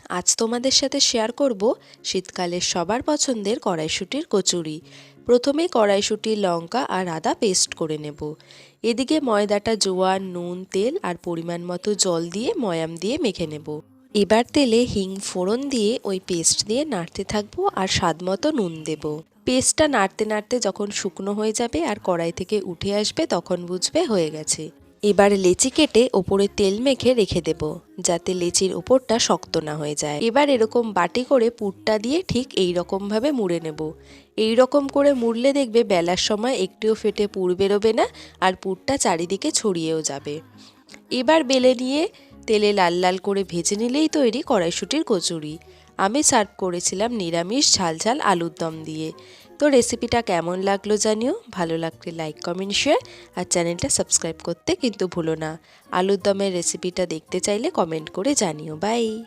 আজ তোমাদের সাথে শেয়ার করব শীতকালের সবার পছন্দের কড়াইশুঁটির কচুরি। প্রথমে কড়াইশুঁটি, লঙ্কা আর আদা পেস্ট করে নেব। এদিকে ময়দাটা জোয়ান, নুন, তেল আর পরিমাণ মতো জল দিয়ে ময়াম দিয়ে মেখে নেব। এবার তেলে হিং ফোড়ন দিয়ে ওই পেস্ট দিয়ে নাড়তে থাকবো আর স্বাদ মতো নুন দেব। পেস্টটা নাড়তে নাড়তে যখন শুকনো হয়ে যাবে আর কড়াই থেকে উঠে আসবে তখন বুঝবে হয়ে গেছে। এবার লেচি কেটে ওপরে তেল মেখে রেখে দেব, যাতে লেচির ওপরটা শক্ত না হয়ে যায়। এবার এরকম বাটি করে পুরটা দিয়ে ঠিক এই রকমভাবে মুড়ে নেব। এই রকম করে মুড়লে দেখবে বেলার সময় একটুও ফেটে পুর বেরোবে না আর পুরটা চারিদিকে ছড়িয়েও যাবে। এবার বেলে নিয়ে তেলে লাল লাল করে ভেজে নিলেই তৈরি কড়াইশুঁটির কচুরি। আমি সার্ভ করেছিলাম নিরামিষ ঝাল ঝাল আলুর দম দিয়ে। তো রেসিপিটা কেমন লাগলো জানিও। ভালো লাগলে লাইক, কমেন্ট, শেয়ার আর চ্যানেলটা সাবস্ক্রাইব করতে কিন্তু ভুলো না। আলুর দমের রেসিপিটা দেখতে চাইলে কমেন্ট করে জানিও। বাই।